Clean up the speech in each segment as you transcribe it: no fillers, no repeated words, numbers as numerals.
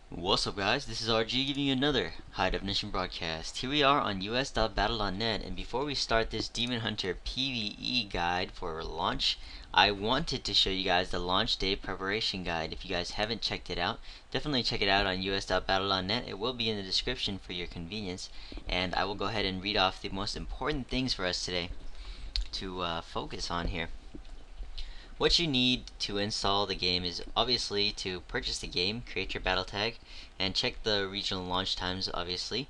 What's up, guys? This is RG giving you another high definition broadcast. Here we are on us.battle.net, and before we start this Demon Hunter PVE guide for launch, I wanted to show you guys the launch day preparation guide. If you guys haven't checked it out, definitely check it out on us.battle.net. It will be in the description for your convenience, and I will go ahead and read off the most important things for us today to focus on here. What you need to install the game is obviously to purchase the game, create your battle tag, and check the regional launch times obviously.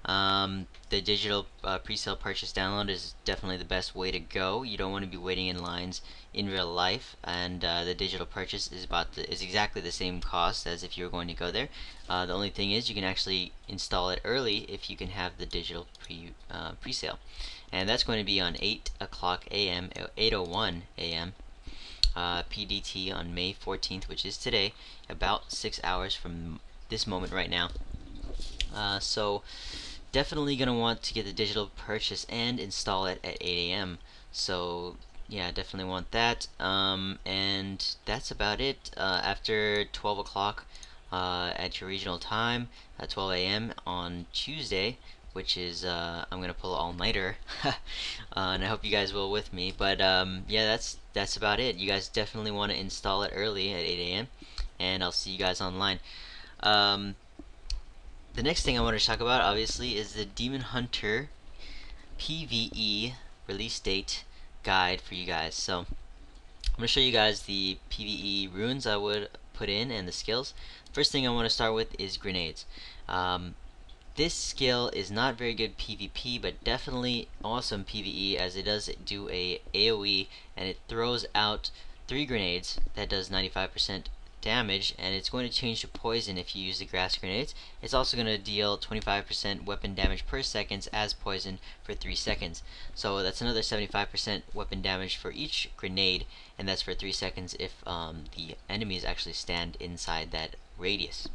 The digital pre-sale purchase download is definitely the best way to go. You don't want to be waiting in lines in real life, and the digital purchase is exactly the same cost as if you were going to go there. The only thing is you can actually install it early if you can have the digital pre-sale, and that's going to be on 8 o'clock a.m. 8:01 a.m. PDT on May 14th, which is today, about 6 hours from this moment right now. So definitely gonna want to get the digital purchase and install it at 8 a.m. So yeah, definitely want that. And that's about it. After 12 o'clock at your regional time, at 12 a.m. on Tuesday, which is I'm gonna pull an all-nighter, and I hope you guys will with me. But yeah, that's about it. You guys definitely want to install it early at 8 a.m. and I'll see you guys online. The next thing I want to talk about, obviously, is the Demon Hunter PVE release date guide for you guys. So I'm gonna show you guys the PVE runes I would put in and the skills. First thing I want to start with is grenades. This skill is not very good PvP, but definitely awesome PvE, as it does do a AoE, and it throws out 3 grenades that does 95% damage, and it's going to change to poison if you use the grass grenades. It's also going to deal 25% weapon damage per second as poison for 3 seconds. So that's another 75% weapon damage for each grenade, and that's for 3 seconds if the enemies actually stand inside that radius.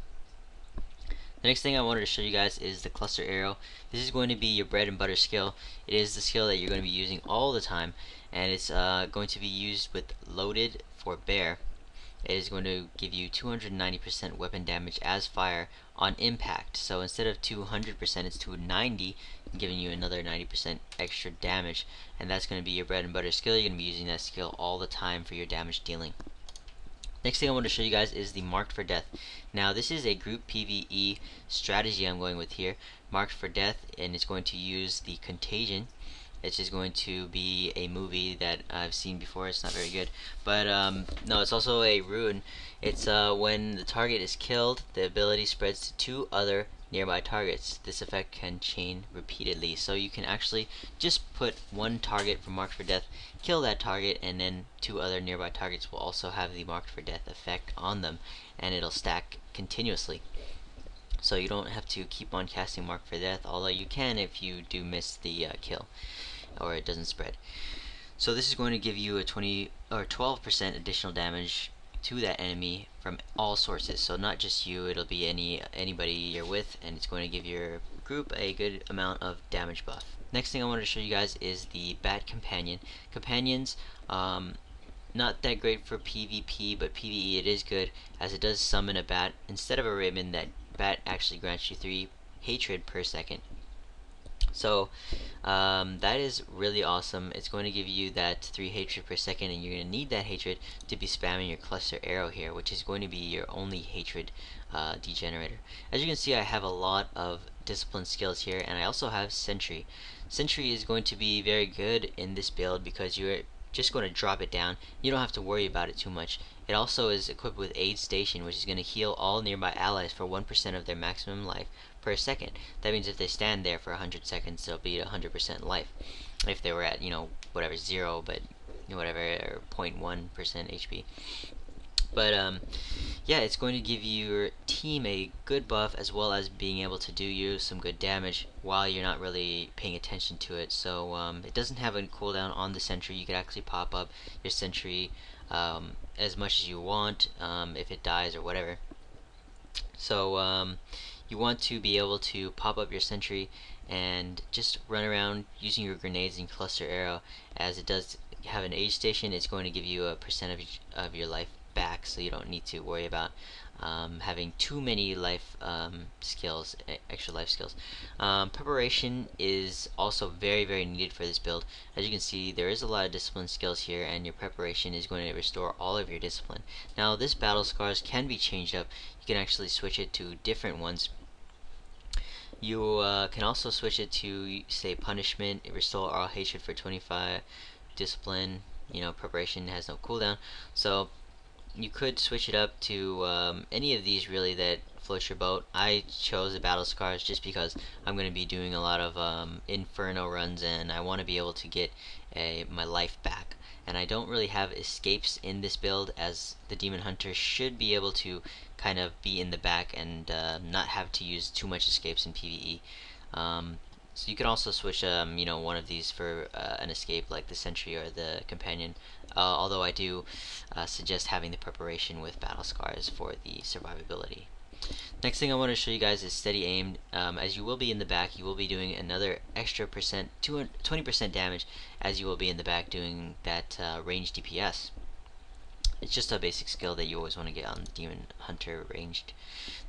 The next thing I wanted to show you guys is the cluster arrow. This is going to be your bread and butter skill. It is the skill that you're going to be using all the time, and it's going to be used with loaded for bear. It is going to give you 290% weapon damage as fire on impact. So instead of 200%, it's 290, giving you another 90% extra damage, and that's going to be your bread and butter skill. You're going to be using that skill all the time for your damage dealing. Next thing I want to show you guys is the Marked for Death. Now this is a group PvE strategy I'm going with here, Marked for Death, and it's going to use the Contagion. It's just going to be a movie that I've seen before. It's not very good, but no, it's also a rune. It's when the target is killed, the ability spreads to 2 other nearby targets. This effect can chain repeatedly, so you can actually just put one target for Marked for Death, kill that target, and then 2 other nearby targets will also have the Marked for Death effect on them, and it'll stack continuously. So you don't have to keep on casting Marked for Death, although you can if you do miss the kill or it doesn't spread. So this is going to give you a 20 or 12% additional damage to that enemy from all sources. So not just you, it'll be anybody you're with, and it's going to give your group a good amount of damage buff. Next thing I want to show you guys is the Bat Companion. Companions, not that great for PvP, but PvE it is good, as it does summon a bat. Instead of a ribbon, that bat actually grants you 3 hatred per second. So that is really awesome. It's going to give you that 3 hatred per second, and you're going to need that hatred to be spamming your cluster arrow here, which is going to be your only hatred degenerator. As you can see, I have a lot of discipline skills here, and I also have Sentry. Sentry is going to be very good in this build because you're just going to drop it down. You don't have to worry about it too much. It also is equipped with Aid Station, which is going to heal all nearby allies for 1% of their maximum life per second. That means if they stand there for 100 seconds, they'll be at 100% life. If they were at, whatever, 0, but whatever, or 0.1% HP. But yeah, it's going to give your team a good buff, as well as being able to do you some good damage while you're not really paying attention to it. So it doesn't have a cooldown on the sentry. You could actually pop up your sentry as much as you want if it dies or whatever. So you want to be able to pop up your sentry and just run around using your grenades and cluster arrow. As it does have an aid station, it's going to give you a percentage of your life back, so you don't need to worry about having too many life skills, extra life skills. Preparation is also very needed for this build. As you can see, there is a lot of discipline skills here, and your preparation is going to restore all of your discipline. Now, this battle scars can be changed up. You can actually switch it to different ones. You can also switch it to, say, punishment, restore all hatred for 25, discipline. Preparation has no cooldown, so you could switch it up to any of these really that floats your boat. I chose the battle scars just because I'm going to be doing a lot of inferno runs, and I want to be able to get my life back. And I don't really have escapes in this build, as the demon hunter should be able to kind of be in the back and not have to use too much escapes in PvE. So you can also switch one of these for an escape, like the sentry or the companion, although I do suggest having the preparation with battle scars for the survivability. Next thing I want to show you guys is steady aim. As you will be in the back, you will be doing another extra 20% damage, as you will be in the back doing that ranged DPS. It's just a basic skill that you always want to get on the demon hunter ranged.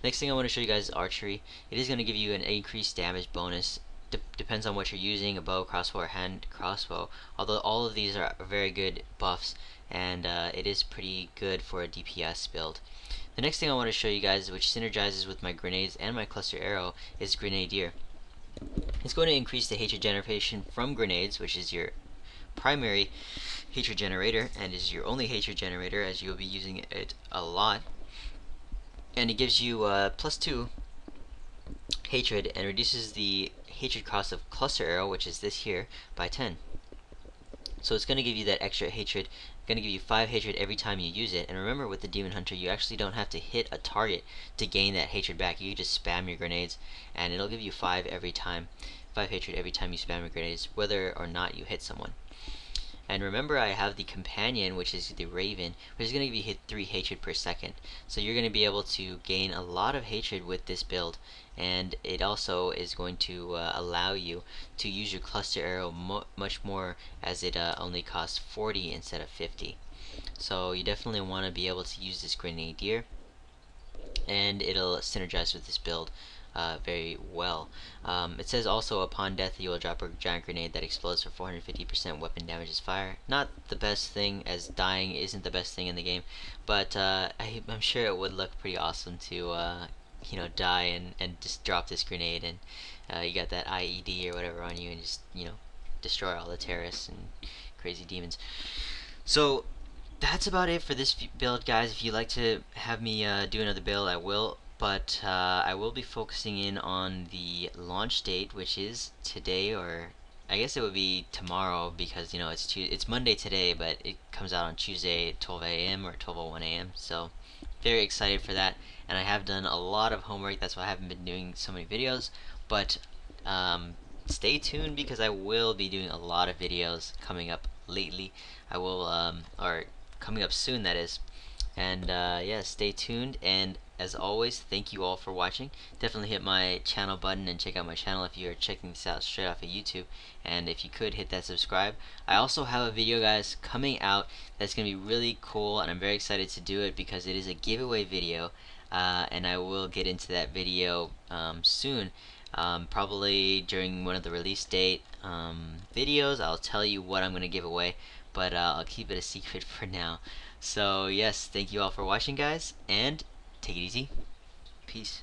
Next thing I want to show you guys is archery. It is going to give you an increased damage bonus. Depends on what you're using, a bow, crossbow, or hand crossbow. Although all of these are very good buffs, and it is pretty good for a DPS build. The next thing I want to show you guys, which synergizes with my grenades and my cluster arrow, is Grenadier. It's going to increase the hatred generation from grenades, which is your primary hatred generator and is your only hatred generator, as you'll be using it a lot. And it gives you +2 hatred and reduces the hatred cost of cluster arrow, which is this here, by 10. So it's going to give you that extra hatred, going to give you 5 hatred every time you use it. And remember, with the demon hunter, you actually don't have to hit a target to gain that hatred back. You just spam your grenades and it'll give you 5 every time, 5 hatred every time you spam your grenades, whether or not you hit someone. And remember, I have the companion, which is the raven, which is going to give you 3 hatred per second. So you're going to be able to gain a lot of hatred with this build, and it also is going to allow you to use your cluster arrow much more, as it only costs 40 instead of 50. So you definitely want to be able to use this grenadier, and it'll synergize with this build very well. It says also, upon death you will drop a giant grenade that explodes for 450% weapon damage as fire. Not the best thing, as dying isn't the best thing in the game, but I'm sure it would look pretty awesome to die and just drop this grenade, and you got that IED or whatever on you, and just destroy all the terrorists and crazy demons. So that's about it for this build, guys. If you'd like to have me do another build, I will. But I will be focusing in on the launch date, which is today, or I guess it would be tomorrow, because it's Monday today, but it comes out on Tuesday at 12 a.m. or 12:01 a.m. So very excited for that, and I have done a lot of homework. That's why I haven't been doing so many videos. But stay tuned, because I will be doing a lot of videos coming up lately. I will, or coming up soon, that is. And yeah, stay tuned, and as always, thank you all for watching. Definitely hit my channel button and check out my channel if you are checking this out straight off of YouTube, and if you could, hit that subscribe. I also have a video, guys, coming out that's gonna be really cool, and I'm very excited to do it because it is a giveaway video, and I will get into that video soon. Probably during one of the release date videos, I'll tell you what I'm gonna give away, but I'll keep it a secret for now. So yes, thank you all for watching, guys, and take it easy. Peace.